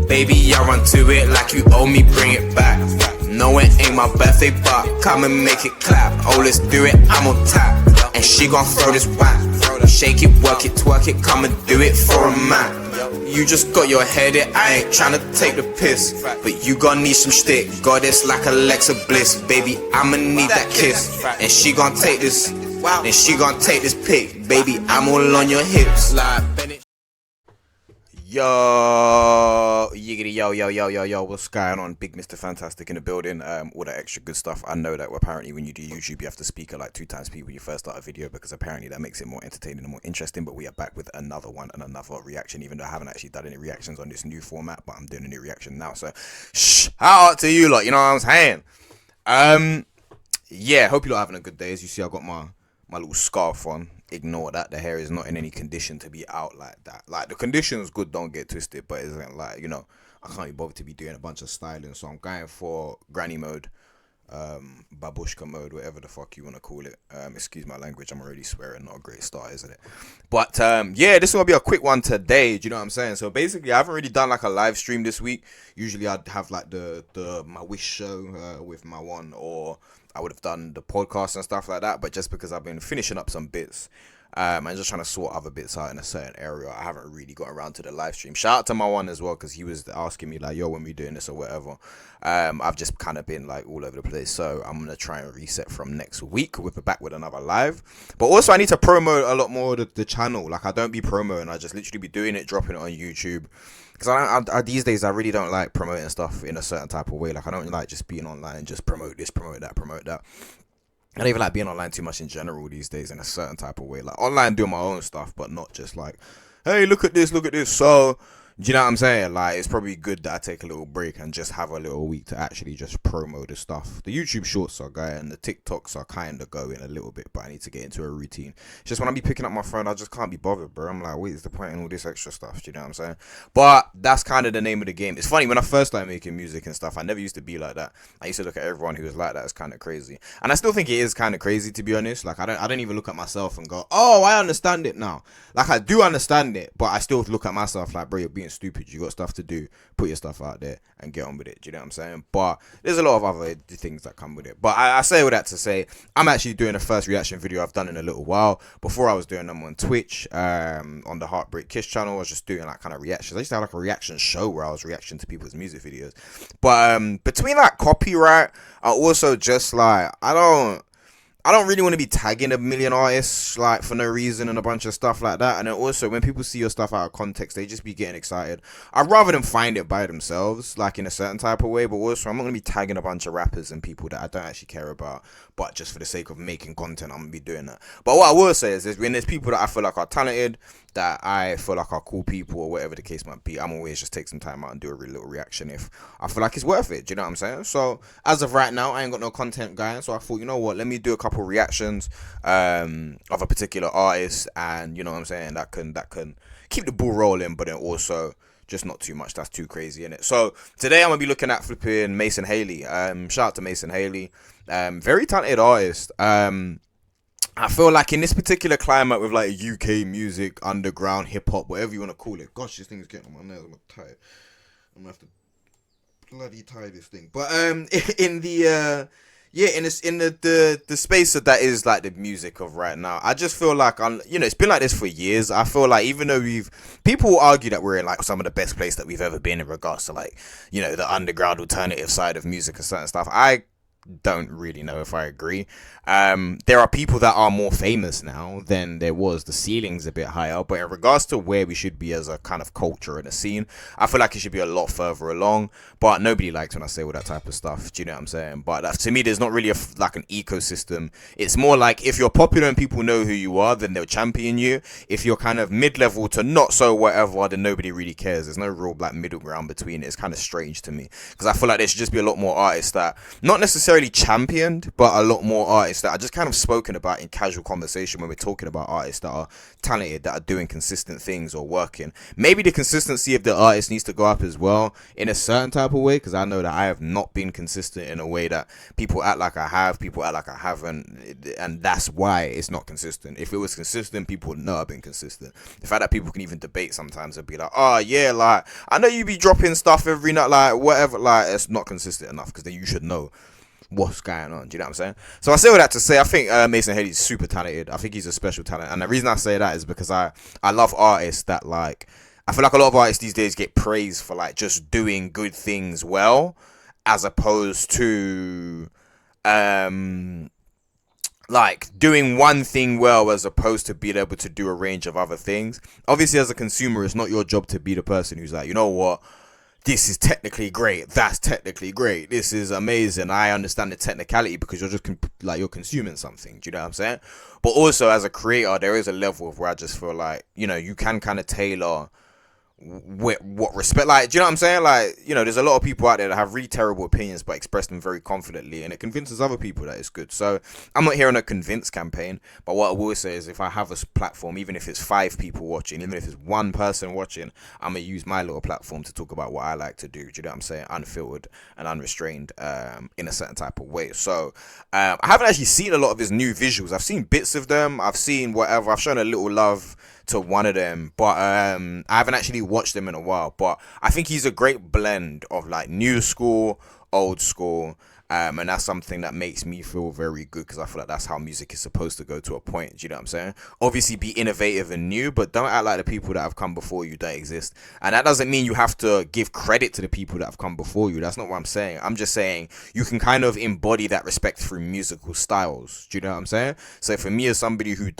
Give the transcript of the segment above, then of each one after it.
Baby, I run to it like you owe me, bring it back. No, it ain't my birthday, but come and make it clap. Oh, let's do it, I'm on tap. And she gon' throw this whack. Shake it, work it, twerk it, come and do it for a man. You just got your head in, I ain't tryna take the piss, but you gon' need some shtick. Goddess like Alexa Bliss, baby, I'ma need that kiss. And she gon' take this, and she gon' take this pic. Baby, I'm all on your hips like Bennett. Yo, yiggity, yo, what's going on? Big Mr. Fantastic in the building. All that extra good stuff. I know that apparently when you do YouTube, you have to speak at like 2 times speed when you first start a video, because apparently that makes it more entertaining and more interesting. But we are back with another one and another reaction, even though I haven't actually done any reactions on this new format, but I'm doing a new reaction now. So, shout out to you lot, you know what I'm saying? Yeah, hope you lot having a good day. As you see, I got my little scarf on. Ignore that, the hair is not in any condition to be out like that. Like, the condition's good, don't get twisted, but it's like, you know, I can't be bothered to be doing a bunch of styling, so I'm going for granny mode, babushka mode, whatever the fuck you want to call it. Excuse my language, I'm already swearing, not a great start, isn't it? But yeah, this is gonna be a quick one today. Do you know what I'm saying? So basically, I haven't really done like a live stream this week. Usually I'd have like the my wish show with my one, or I would have done the podcast and stuff like that, but just because I've been finishing up some bits, I'm just trying to sort other bits out in a certain area, I haven't really got around to the live stream. Shout out to my one as well, because he was asking me like, yo, when we doing this or whatever. I've just kind of been like all over the place, so I'm gonna try and reset from next week with back with another live. But also I need to promote a lot more the channel. Like, I don't be promoting, I just literally be doing it, dropping it on YouTube. Because I these days, I really don't like promoting stuff in a certain type of way. Like, I don't like just being online, just promote this, promote that, promote that. I don't even like being online too much in general these days in a certain type of way. Like, online doing my own stuff, but not just like, hey, look at this, look at this. So, do you know what I'm saying? Like, it's probably good that I take a little break and just have a little week to actually just promo the stuff. The YouTube shorts are going, and the TikToks are kind of going a little bit, but I need to get into a routine. It's just when I be picking up my phone, I just can't be bothered, bro. I'm like, what is the point in all this extra stuff? Do you know what I'm saying? But that's kind of the name of the game. It's funny, when I first started making music and stuff, I never used to be like that. I used to look at everyone who was like that as kind of crazy. And I still think it is kind of crazy, to be honest. Like, I don't even look at myself and go, oh, I understand it now. Like, I do understand it, but I still look at myself like, bro, you're being stupid. You got stuff to do, put your stuff out there and get on with it. Do you know what I'm saying? But there's a lot of other things that come with it. But I say all that to say, I'm actually doing the first reaction video I've done in a little while. Before, I was doing them on Twitch, on the Heartbreak Kish channel. I was just doing like kind of reactions. I used to have like a reaction show where I was reacting to people's music videos. But between like copyright, I also just like, I don't really want to be tagging a million artists like for no reason and a bunch of stuff like that. And then also, when people see your stuff out of context, they just be getting excited. I'd rather them find it by themselves, like in a certain type of way. But also, I'm not going to be tagging a bunch of rappers and people that I don't actually care about, but just for the sake of making content, I'm going to be doing that. But what I will say is when there's people that I feel like are talented, that I feel like are cool people, or whatever the case might be, I'm always just take some time out and do a little reaction if I feel like it's worth it. Do you know what I'm saying? So as of right now, I ain't got no content going, so I thought, you know what, let me do a couple reactions of a particular artist, and you know what I'm saying, that can keep the ball rolling, but then also just not too much that's too crazy in it. So today I'm gonna be looking at flipping Mason Haley. Shout out to Mason Haley, very talented artist. I feel like in this particular climate with like UK music, underground, hip hop, whatever you want to call it. Gosh, this thing's getting on my nerves. I'm tired. I'm gonna have to bloody tie this thing. But in the the space that is like the music of right now, I just feel like it's been like this for years. I feel like even though people will argue that we're in like some of the best place that we've ever been in regards to like, you know, the underground alternative side of music and certain stuff, I don't really know if I agree. There are people that are more famous now than there was. The ceiling's a bit higher, but in regards to where we should be as a kind of culture and a scene, I feel like it should be a lot further along. But nobody likes when I say all that type of stuff. Do you know what I'm saying? But to me, there's not really like an ecosystem. It's more like if you're popular and people know who you are, then they'll champion you. If you're kind of mid-level to not so whatever, then nobody really cares. There's no real like middle ground between it. It's kind of strange to me, because I feel like there should just be a lot more artists that not necessarily necessarily championed, but a lot more artists that are just kind of spoken about in casual conversation when we're talking about artists that are talented, that are doing consistent things or working. Maybe the consistency of the artist needs to go up as well in a certain type of way, because I know that I have not been consistent in a way that people act like I have, people act like I haven't, and that's why it's not consistent. If it was consistent, people would know I've been consistent. The fact that people can even debate sometimes and be like, oh yeah, like, I know you be dropping stuff every night, like, whatever, like, it's not consistent enough, because then you should know what's going on. Do you know what I'm saying? So I say all that to say, I think Mason Haley's super talented. I think he's a special talent, and the reason I say that is because I love artists that, like, I feel like a lot of artists these days get praised for like just doing good things well, as opposed to like doing one thing well as opposed to being able to do a range of other things. Obviously, as a consumer, it's not your job to be the person who's like, you know what, this is technically great, that's technically great, this is amazing, I understand the technicality, because you're just you're consuming something. Do you know what I'm saying? But also, as a creator, there is a level of where I just feel like, you know, you can kind of tailor what respect, like, do you know what I'm saying? Like, you know, there's a lot of people out there that have really terrible opinions but express them very confidently, and it convinces other people that it's good. So I'm not here on a convince campaign, but what I will say is, if I have a platform, even if it's 5 people watching, even if it's 1 person watching, I'm gonna use my little platform to talk about what I like to do. Do you know what I'm saying? Unfiltered and unrestrained, in a certain type of way. So I haven't actually seen a lot of his new visuals. I've seen bits of them, I've seen whatever, I've shown a little love to one of them, but I haven't actually watched them in a while. But I think he's a great blend of like new school, old school, and that's something that makes me feel very good, because I feel like that's how music is supposed to go to a point. Do you know what I'm saying? Obviously be innovative and new, but don't act like the people that have come before you don't exist. And that doesn't mean you have to give credit to the people that have come before you. That's not what I'm saying. I'm just saying you can kind of embody that respect through musical styles. Do you know what I'm saying? So for me, as somebody who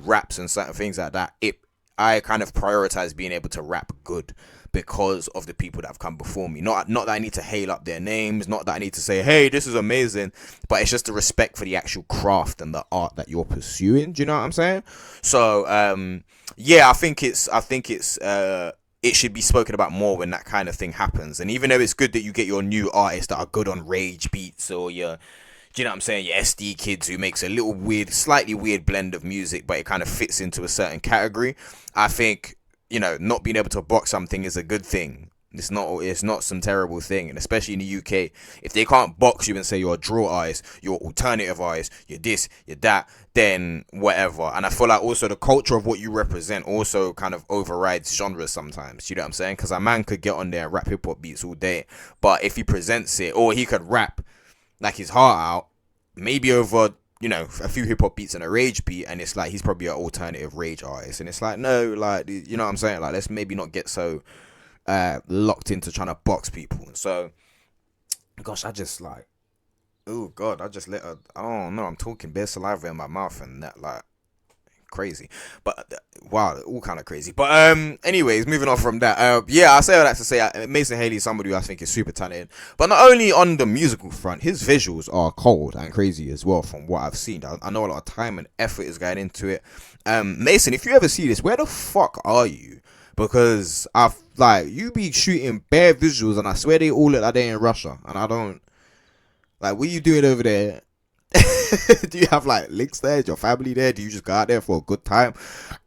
raps and certain things like that, I kind of prioritize being able to rap good because of the people that have come before me. Not that I need to hail up their names, not that I need to say, hey, this is amazing, but it's just the respect for the actual craft and the art that you're pursuing. Do you know what I'm saying? So yeah, I think it should be spoken about more when that kind of thing happens. And even though it's good that you get your new artists that are good on rage beats, or your, do you know what I'm saying, your SD kids who makes a little weird, slightly weird blend of music, but it kind of fits into a certain category. I think, you know, not being able to box something is a good thing. It's not some terrible thing. And especially in the UK, if they can't box you and say you're a draw artist, you're alternative artist, you're this, you're that, then whatever. And I feel like also the culture of what you represent also kind of overrides genres sometimes. You know what I'm saying? Because a man could get on there and rap hip hop beats all day, but if he presents it, or he could rap like his heart out, maybe over, you know, a few hip hop beats and a rage beat, and it's like he's probably an alternative rage artist, and it's like, no, like, you know what I'm saying? Like, let's maybe not get so locked into trying to box people. So, gosh, I just like, oh god, I just I don't know, I'm talking bare saliva in my mouth and that, like, crazy. But wow, all kind of crazy. But anyways, moving on from that, yeah, I say all that to say Mason Haley is somebody who I think is super talented, but not only on the musical front, his visuals are cold and crazy as well. From what I've seen, I know a lot of time and effort is going into it. Mason, if you ever see this, where the fuck are you? Because I've like, you be shooting bare visuals, and I swear they all look like they're in Russia, and I don't like, what are you doing over there? Do you have like links there? Is your family there? Do you just go out there for a good time?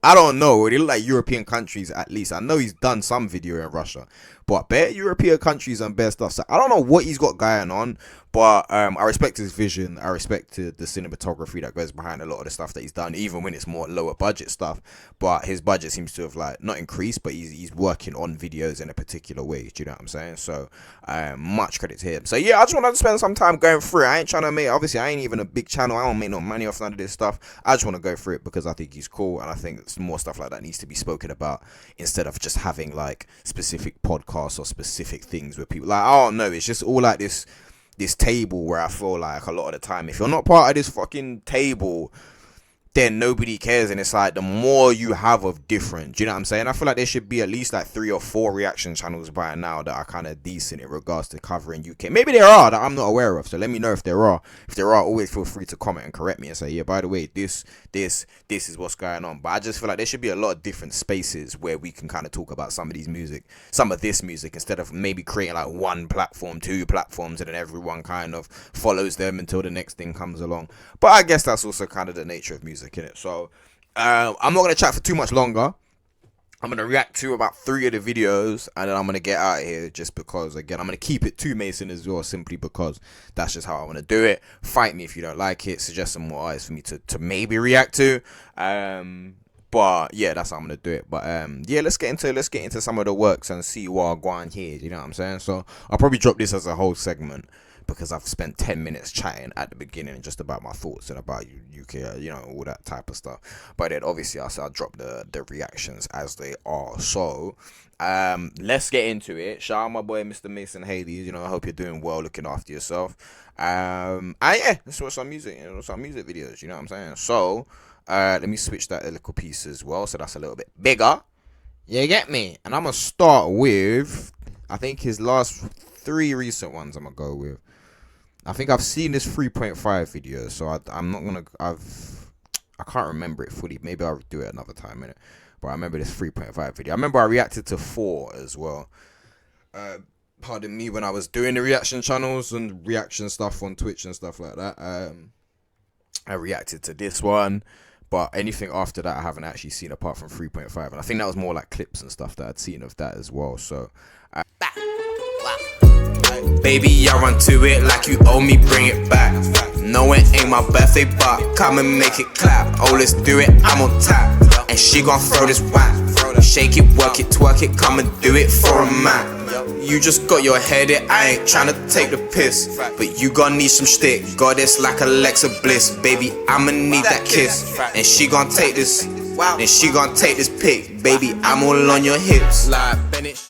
I don't know. They look like European countries at least. I know he's done some video in Russia, but bare European countries and bare stuff. So I don't know what he's got going on, but I respect his vision. I respect the cinematography that goes behind a lot of the stuff that he's done, even when it's more lower budget stuff. But his budget seems to have like not increased, but he's working on videos in a particular way. Do you know what I'm saying? So much credit to him. So yeah, I just want to spend some time going through it. I ain't trying to make, obviously I ain't even a big channel. I don't make no money off none of this stuff. I just want to go through it because I think he's cool, and I think more stuff like that needs to be spoken about instead of just having like specific podcasts or specific things where people like, I don't know, it's just all like this table where I feel like a lot of the time, if you're not part of this fucking table, then nobody cares. And it's like, the more you have of different, do you know what I'm saying? I feel like there should be at least like 3 or 4 reaction channels by now that are kind of decent in regards to covering UK. Maybe there are that I'm not aware of, so let me know if there are. If there are, always feel free to comment and correct me and say, yeah, by the way, this is what's going on. But I just feel like there should be a lot of different spaces where we can kind of talk about some of this music, instead of maybe creating like 1 platform, 2 platforms, and then everyone kind of follows them until the next thing comes along. But I guess that's also kind of the nature of music, innit? So I'm not gonna chat for too much longer. I'm gonna react to about 3 of the videos, and then I'm gonna get out of here, just because, again, I'm gonna keep it to Mason as well, simply because that's just how I want to do it. Fight me if you don't like it. Suggest some more artists for me to maybe react to. But yeah, that's how I'm gonna do it. But yeah, let's get into some of the works and see what I'm going here. You know what I'm saying? So I'll probably drop this as a whole segment, because I've spent 10 minutes chatting at the beginning just about my thoughts and about UK, you know, all that type of stuff. But then obviously I'll drop the reactions as they are. So let's get into it. Shout out my boy Mr. Mason Hades. You know, I hope you're doing well, looking after yourself. And yeah, let's watch some music, some music videos, you know what I'm saying? So let me switch that a little piece as well, so that's a little bit bigger. You get me? And I'm gonna start with, I think, his last 3 recent ones I'm gonna go with. I think I've seen this 3.5 video, so I'm not gonna. I can't remember it fully. Maybe I'll do it another time, innit? But I remember this 3.5 video. I remember I reacted to 4 as well. Pardon me, when I was doing the reaction channels and reaction stuff on Twitch and stuff like that. I reacted to this one, but anything after that I haven't actually seen apart from 3.5, and I think that was more like clips and stuff that I'd seen of that as well. So. Baby, I run to it like you owe me, bring it back. No, it ain't my birthday, but come and make it clap. Oh, let's do it, I'm on tap. And she gon' throw this whack. Shake it, work it, twerk it, come and do it for a man. You just got your head in, I ain't tryna take the piss, but you gon' need some shtick. Goddess like Alexa Bliss, baby, I'ma need that kiss. And she gon' take this, and she gon' take this pic. Baby, I'm all on your hips like Bennett.